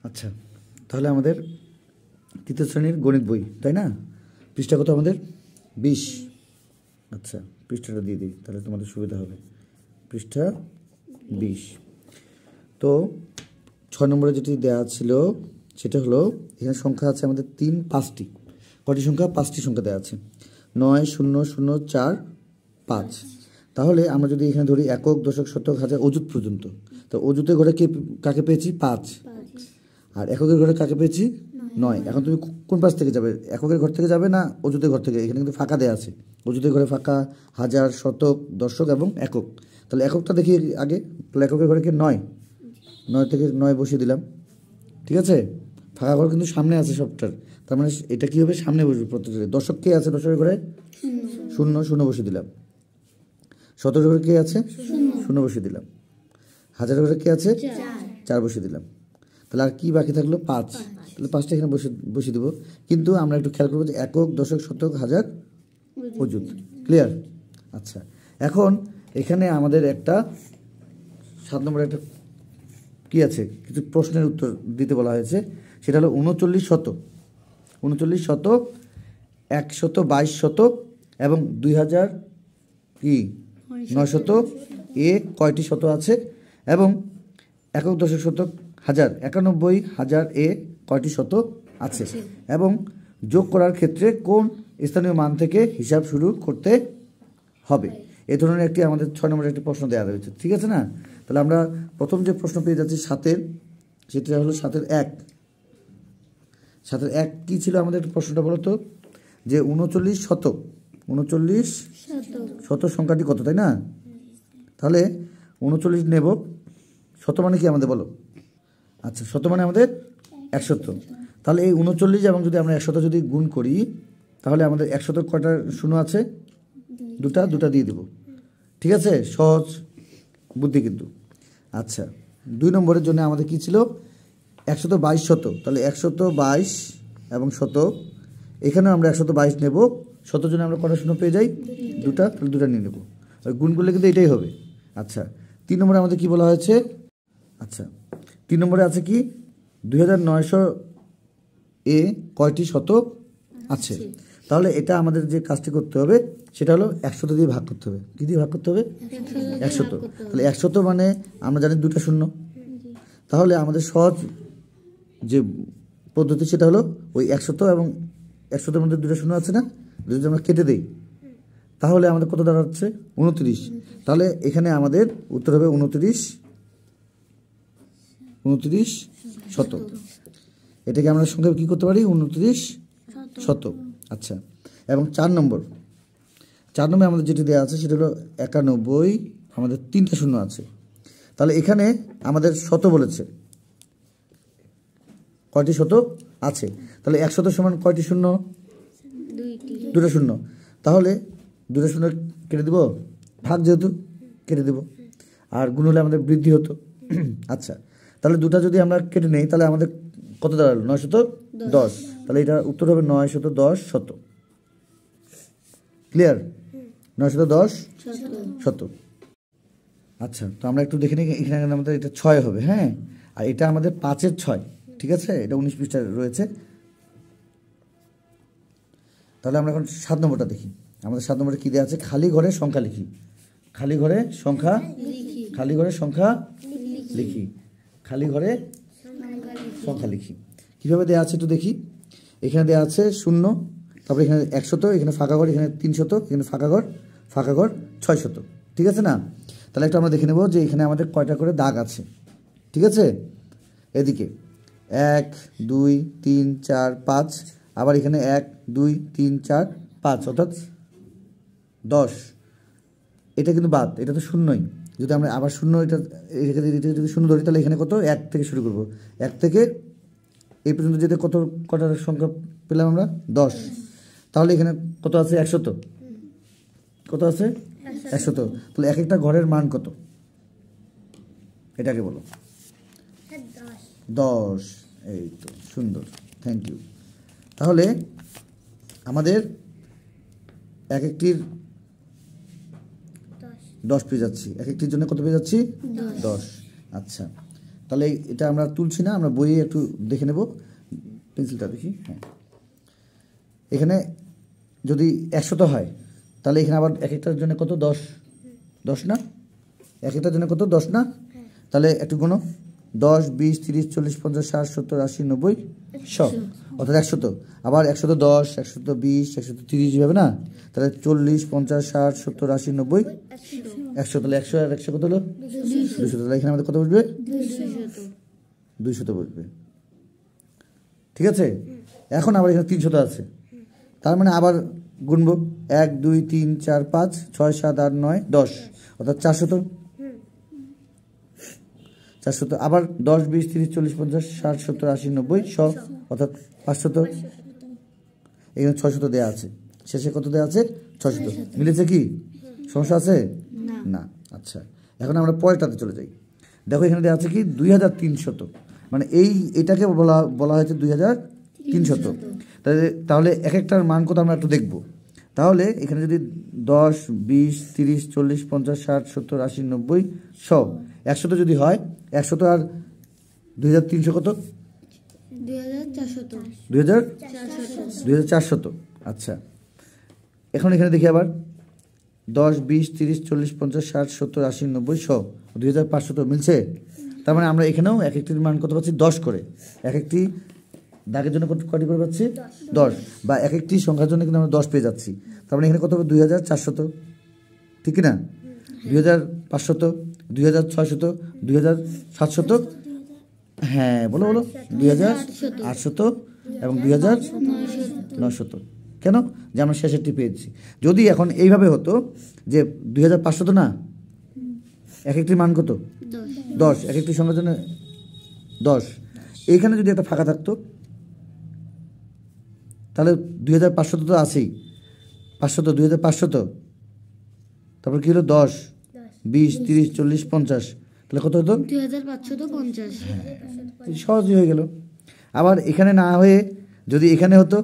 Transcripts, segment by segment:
আচ্ছা, তাহলে আমাদের তৃতীয় শ্রেণীর গণিত বই, তাই না? পৃষ্ঠা কত আমাদের? 20। আচ্ছা, পৃষ্ঠাটা দিয়ে দিই, তাহলে তোমাদের সুবিধা হবে। পৃষ্ঠা 20। তো 6 নম্বরে যেটি দেওয়া ছিল সেটা হলো, এখানে সংখ্যা আছে আমাদের 5টি। কটি সংখ্যা? 5টি সংখ্যা দেওয়া আছে, 9, 0, 0, 4, 5। তাহলে আমরা যদি এখানে ধরি একক, দশক, শতক, হাজার, অযুত পর্যন্ত, তো অযুতের ঘরে কাকে পেয়েছি? 5। আর এককের ঘরে কাকে পেয়েছি? 9। এখন তুমি কোন পাশ থেকে যাবে? এককের ঘর থেকে যাবে না অযুতের ঘর থেকে? এখানে কিন্তু ফাঁকা দেওয়া আছে, অযুতের ঘরে ফাঁকা, হাজার, শতক, দশক এবং একক। তাহলে এককটা দেখি আগে। তাহলে এককের ঘরে কি 9? 9 থেকে 9 বসিয়ে দিলাম, ঠিক আছে? ফাঁকা ঘর কিন্তু সামনে আছে সবটার, তার মানে এটা কি হবে? সামনে বসবে প্রত্যেকটা। দশক কে আছে? দশকের ঘরে 0, 0 বসিয়ে দিলাম। শতকের ঘরে কে আছে? 0 বসিয়ে দিলাম। হাজারের ঘরে কে আছে? 4 বসিয়ে দিলাম। তাহলে আর কি বাকি থাকলো? 5। তাহলে 5টা এখানে বসিয়ে দেবো। কিন্তু আমরা একটু খেয়াল করবো যে একক, দশক, শতক, হাজার, অযুত। ক্লিয়ার? আচ্ছা, এখন এখানে আমাদের একটা 7 নম্বরে একটা কি আছে, কিছু প্রশ্নের উত্তর দিতে বলা হয়েছে। সেটা হলো 39 শতক, 39 শতক, 122 শতক এবং 2000 কি 9 শতক এ কয়টি শতক আছে, এবং একক, দশক, শতক, হাজার, 91,000 এ কয়টি শতক আছে, এবং যোগ করার ক্ষেত্রে কোন স্থানীয় মান থেকে হিসাব শুরু করতে হবে। এই ধরনের একটি আমাদের 6 নম্বরের একটি প্রশ্ন দেওয়া রয়েছে, ঠিক আছে না? তাহলে আমরা প্রথম যে প্রশ্ন পেয়ে যাচ্ছি 7-এর, সেটা হলো 7-এর 1। 7-এর 1 কী ছিল আমাদের প্রশ্নটা বলো তো? যে 39 শতক, 39 শতক সংখ্যাটি কত, তাই না? তাহলে 39 নেব, শত মানে কি আমাদের বলো? আচ্ছা, শত মানে আমাদের 100। তাহলে এই 39 এবং যদি আমরা 100 যদি গুণ করি, তাহলে আমাদের 100 কয়টা শূন্য আছে? দুটা দিয়ে দেব, ঠিক আছে? সহজ বুদ্ধি কিন্তু। আচ্ছা, 2 নম্বরের জন্য আমাদের কি ছিল? 122 শতক। তাহলে 122 এবং শতক, এখানেও আমরা 122 নেব। শতর জন্য আমরা কটা শূন্য পেয়ে যাই? দুটা, তাহলে দুটা নিয়ে নেব। ওই গুণ করলে কিন্তু এটাই হবে। আচ্ছা, 3 নম্বরে আমাদের কি বলা হয়েছে? আচ্ছা, 3 নম্বরে আছে কি? 2900 এ কয়টি শতক আছে? তাহলে এটা আমাদের যে কাজটি করতে হবে সেটা হলো 100 দিয়ে ভাগ করতে হবে। কি দিয়ে ভাগ করতে হবে? 100। তাহলে 100 মানে আমরা জানি দুটা শূন্য। তাহলে আমাদের সহজ যে পদ্ধতি সেটা হলো ওই 100 এবং 100-এর মধ্যে দুটা শূন্য আছে না, যদি আমরা কেটে দিই তাহলে আমাদের কত দাঁড়াচ্ছে? 29। তাহলে এখানে আমাদের উত্তর হবে 29 শতক। এটাকে আমরা সংখ্যায় কী করতে পারি? 29 শতক। আচ্ছা, এবং 4 নম্বরে আমাদের যেটি দেওয়া আছে সেটা হলো 91, আমাদের 3টা শূন্য আছে। তাহলে এখানে আমাদের শত বলেছে, কয়টি শতক আছে? তাহলে 100 সমান কয়টি শূন্য? দুটা শূন্য। তাহলে দুটা শূন্য কেটে দেব, ভাগ যেহেতু কেটে দেব, আর গুণ হলে আমাদের বৃদ্ধি হতো। আচ্ছা, তাহলে দুটা যদি আমরা কেটে নেই তাহলে আমাদের কত দাঁড়ালো? 910। তাহলে এটা উত্তর হবে 910 শতক। ক্লিয়ার? 910 শতক। আচ্ছা, তো আমরা একটু দেখে নিই। এখানে আমাদের এটা 6 হবে, হ্যাঁ, আর এটা আমাদের 5-এর 6, ঠিক আছে? এটা 19 পৃষ্ঠায় রয়েছে। তাহলে আমরা এখন 7 নম্বরটা দেখি। আমাদের 7 নম্বরে কী দেওয়া আছে? খালি ঘরে সংখ্যা লিখি। খালি ঘরে সংখ্যা লিখি। খালি ঘরে সংখ্যা লিখি। কীভাবে দেওয়া আছে একটু দেখি। এখানে দেওয়া আছে 0, তারপরে এখানে 100, এখানে ফাঁকা ঘর, এখানে 300, এখানে ফাঁকা ঘর 600, ঠিক আছে না? তাহলে একটু আমরা দেখে নেব যে এখানে আমাদের কয়টা করে দাগ আছে, ঠিক আছে? এদিকে 1, 2, 3, 4, 5, আবার এখানে 1, 2, 3, 4, 5, অর্থাৎ 10। এটা কিন্তু বাদ, এটা তো শূন্যই। যদি আমরা আবার শূন্য এটা যদি শূন্য ধরি তাহলে এখানে কত? 1 থেকে শুরু করব। 1 থেকে এই পর্যন্ত যেতে কটার সংখ্যা পেলাম আমরা? 10। তাহলে এখানে কত আছে? 100। কত আছে? 100। তাহলে এক একটা ঘরের মান কত? এটাকে বলো। 10। এই তো, সুন্দর, থ্যাংক ইউ। তাহলে আমাদের এক একটির 10 পেয়ে যাচ্ছি, এক একটির জন্য কত পেয়ে যাচ্ছি? 10। আচ্ছা, তাহলে এটা আমরা তুলছি না, আমরা বইয়ে একটু দেখে নেব। পেন্সিলটা দেখি। হ্যাঁ, এখানে যদি 100 হয় তাহলে এখানে আবার এক একটার জন্য কত? 10 10 না? এক একটার জন্য কত? 10 না? তাহলে একটু গুনো। 10 20 30 40 50 60 70 80 90 100, অর্থাৎ 100। আবার 110 120 130 হবে না? তাহলে 40 50 60 70 80 90 100। তাহলে 100 আর 100 কত হলো? 200। তাহলে এখানে আমাদের কত বসবে? 200 বসবে। ঠিক আছে। এখন আবার এখানে 300 আছে, তার মানে আবার গুনবো। 1 2 3 4 5 6 7 8 9 10, অর্থাৎ 400। 400। আবার 10 20 30 40 50 60 70 80 90 100, অর্থাৎ 500। এখানে 600 দেওয়া আছে, শেষে কত দেওয়া আছে? 600। মিলেছে কি? সমস্যা আছে না? আচ্ছা, এখন আমরা পরেরটাতে চলে যাই। দেখো এখানে দেওয়া আছে কি? 2300, মানে এটাকে বলা হয়েছে 2300। তাহলে এক একটার মান কত আমরা একটু দেখব। তাহলে এখানে যদি 10 20 30 40 50 60 70 80 90 100, 100 যদি হয় 100 আর 2300 কত? 2400। আচ্ছা, এখন এখানে দেখি আবার 10 20 30 40 50 60 70 80 90 100, 2500 মিলছে। তার মানে আমরা এখানেও এক একটির মান কত পাচ্ছি? 10 করে। এক একটি দাগের জন্য কয়টি করে পাচ্ছি? 10, বা এক একটি সংখ্যার জন্য কিন্তু আমরা 10 পেয়ে যাচ্ছি। তার মানে এখানে কত হবে? 2400, ঠিক না? 2500, 2600, 2700। হ্যাঁ, বলো 2800 এবং 2900। কেন? যে আমরা শেষেরটি পেয়েছি। যদি এখন এইভাবে হতো যে 2500 না, এক একটির মান কত? 10, এক একটি সংখ্যার জন্য 10। এইখানে যদি একটা ফাঁকা থাকতো তাহলে 2500 তো আছেই, 500, 2500। তারপর কি হলো? 10 20 30 40 50, তাহলে কত হতো? 2550। সহজই হয়ে গেল। আবার এখানে না হয়ে যদি এখানে হতো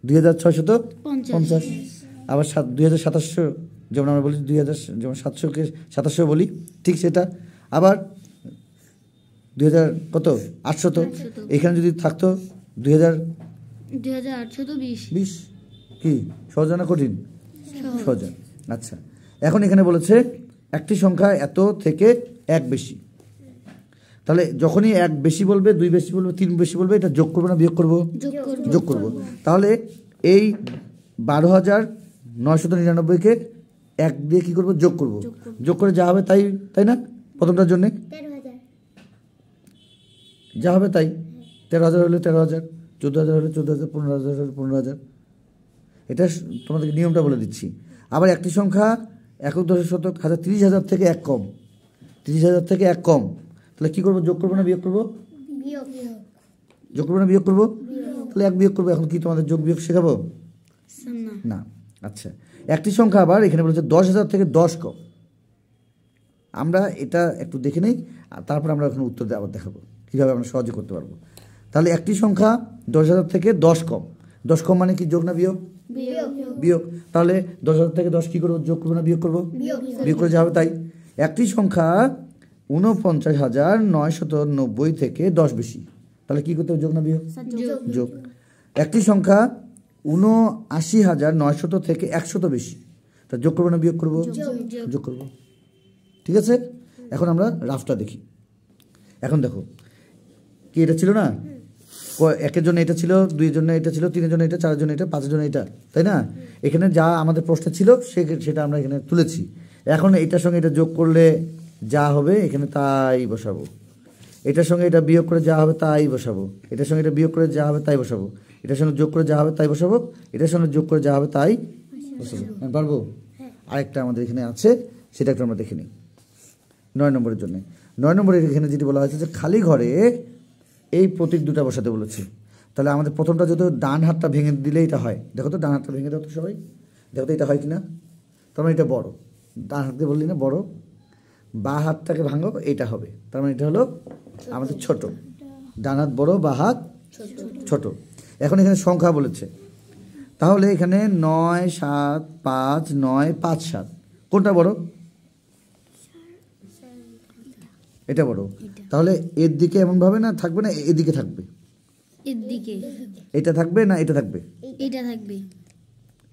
2650, আবার 2700, যেমন আমরা বলি 2000, যেমন 700কে 2700 বলি, ঠিক সেটা। আবার 2000 কত? 800। এখানে যদি থাকতো 2820। কি সহজ না কঠিন? সহজ। আচ্ছা, এখন এখানে বলেছে একটি সংখ্যা এত থেকে 1 বেশি। তাহলে যখনই 1 বেশি বলবে, 2 বেশি বলবে, 3 বেশি বলবে, এটা যোগ করবো না বিয়োগ করবো? যোগ করবো। তাহলে এই 12999কে 1 দিয়ে কি করবো? যোগ করবো। যোগ করে যা হবে তাই না? প্রথমটার জন্যে যা হবে তাই। 13,000 হলে 13,000, 14,000 হলে 14,000, 15,000 হলে 15,000। এটা তোমাদেরকে নিয়মটা বলে দিচ্ছি। আবার একটি সংখ্যা একক দশক শতক 30,000 থেকে 1 কম, 30,000 থেকে 1 কম, তাহলে কি করবো? যোগ করবো না বিয়োগ করবো? যোগ করবো না বিয়োগ করবো? তাহলে 1 বিয়োগ করবো। এখন কি তোমাদের যোগ বিয়োগ শেখাবো? না। আচ্ছা, একটি সংখ্যা আবার এখানে বলেছে 10,000 থেকে 10 কম। আমরা এটা একটু দেখে নেই, আর তারপর আমরা এখন উত্তর আবার দেখাবো কীভাবে আমরা সহজে করতে পারবো। তাহলে একটি সংখ্যা 10,000 থেকে 10 কম। 10 কম মানে কি? যোগ না বিয়োগ? বিয়োগ। তাহলে 10,000 থেকে 10 কি করবো? যোগ করবো না বিয়োগ করবো? বিয়োগ করে যা হবে তাই। একটি সংখ্যা 49,990 থেকে 10 বেশি, তাহলে কি করতে হবে? যোগ না বিয়োগ? যোগ। একটি সংখ্যা 79,900 থেকে 100 বেশি, তা যোগ করবো না বিয়োগ করবো? যোগ করবো। ঠিক আছে। এখন আমরা রাফটা দেখি। এখন দেখো কি এটা ছিল না? 1-এর জন্য এটা ছিল, 2-এর জন্য এটা ছিল, 3-এর জন্য এটা, 4-এর জন্য এটা, 5-এর জন্য এটা, তাই না? এখানে যা আমাদের প্রশ্নে ছিল সেটা আমরা এখানে তুলেছি। এখন এটার সঙ্গে এটা যোগ করলে যা হবে এখানে তাই বসাবো। এটার সঙ্গে এটা বিয়োগ করে যা হবে তাই বসাবো। এটার সঙ্গে এটা বিয়োগ করে যা হবে তাই বসাবো। এটার সঙ্গে যোগ করে যা হবে তাই বসাবো। এটার সঙ্গে যোগ করে যা হবে তাই বসাবো। পারবো? আরেকটা আমাদের এখানে আছে, সেটা একটু আমরা দেখে নিই। 9 নম্বরের জন্য 9 নম্বরের এখানে যেটি বলা হয়েছে যে খালি ঘরে এই প্রতীক দুটা বসাতে বলেছে। তাহলে আমাদের প্রথমটা যদি ডান হাতটা ভেঙে দিলে এটা হয়। দেখো তো, ডান হাতটা ভেঙে দাও তো সবাই, দেখো তো এটা হয় কি না। তার মানে এটা বড়, ডান হাত দিয়ে বললি না বড়, বা হাতটাকে ভাঙো, এটা হবে। তার মানে এটা হলো আমাদের ছোট। ডান হাত বড়, বা হাত ছোট। এখন এখানে সংখ্যা বলেছে, তাহলে এখানে 9 7 5 9 5 7 কোনটা বড়? এটা বড়, তাহলে এর দিকে এমনভাবে না থাকবে না এদিকে থাকবে, এর দিকে এটা থাকবে না এটা থাকবে, এটা থাকবে,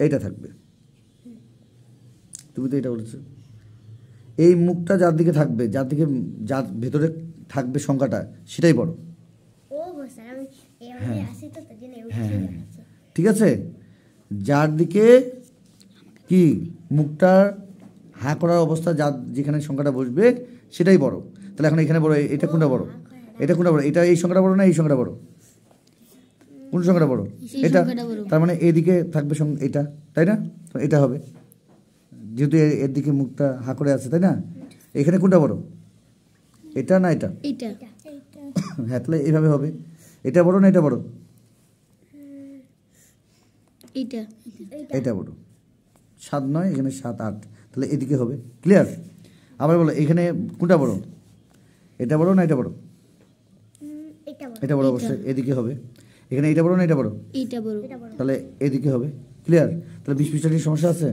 এইটা থাকবে। তুমি তো এটা বলেছো। এই মুখটা যার দিকে থাকবে, যার ভেতরে থাকবে সংখ্যাটা, সেটাই বড়। হ্যাঁ হ্যাঁ হ্যাঁ, ঠিক আছে। যার দিকে কি মুখটা হাঁ করার অবস্থা, যার যেখানে সংখ্যাটা বসবে সেটাই বড়। তাহলে এখন এখানে বড়, এটা কোনটা বড়, এটা কোনটা বড়, এটা এই সংখ্যাটা বড় না এই সংখ্যাটা বড়, কোন সংখ্যাটা বড়? এটা। তার মানে এদিকে থাকবে এটা, তাই না? তো এটা হবে, যেহেতু এর দিকে মুখটা হাঁ করে আছে, তাই না? এখানে কোনটা বড়, এটা না এটা? এটা। হ্যাঁ, তাহলে এইভাবে হবে। এটা বড় না এটা বড়? এটা। এটা বড়। 7 9, এখানে 7 8, তাহলে এদিকে হবে। ক্লিয়ার? আবার বলো, এখানে কোনটা বড়, এটা বড় না এটা বড়? এটা বড় অবশ্যই, এদিকে হবে। এখানে এটা বড় না এটা বড়? এটা বড়। তাহলে এদিকে হবে। ক্লিয়ার? তাহলে 20 পৃষ্ঠা নিয়ে সমস্যা আছে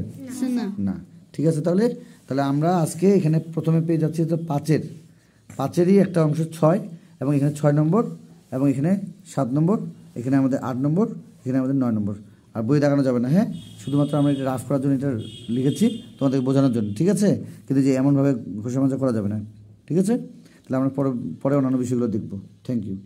না। না? ঠিক আছে। তাহলে আমরা আজকে এখানে প্রথমে পেয়ে যাচ্ছি তো পাঁচেরই একটা অংশ 6, এবং এখানে 6 নম্বর, এবং এখানে 7 নম্বর, এখানে আমাদের 8 নম্বর, এখানে আমাদের 9 নম্বর। আর বই দেখানো যাবে না, হ্যাঁ, শুধুমাত্র আমরা এটা রাফ করার জন্য এটা লিখেছি, তোমাদেরকে বোঝানোর জন্য, ঠিক আছে? কিন্তু যে এমনভাবে ঘষা মাজা করা যাবে না, ঠিক আছে? তাহলে আমরা পরে অন্যান্য বিষয়গুলো দেখব। Thank you.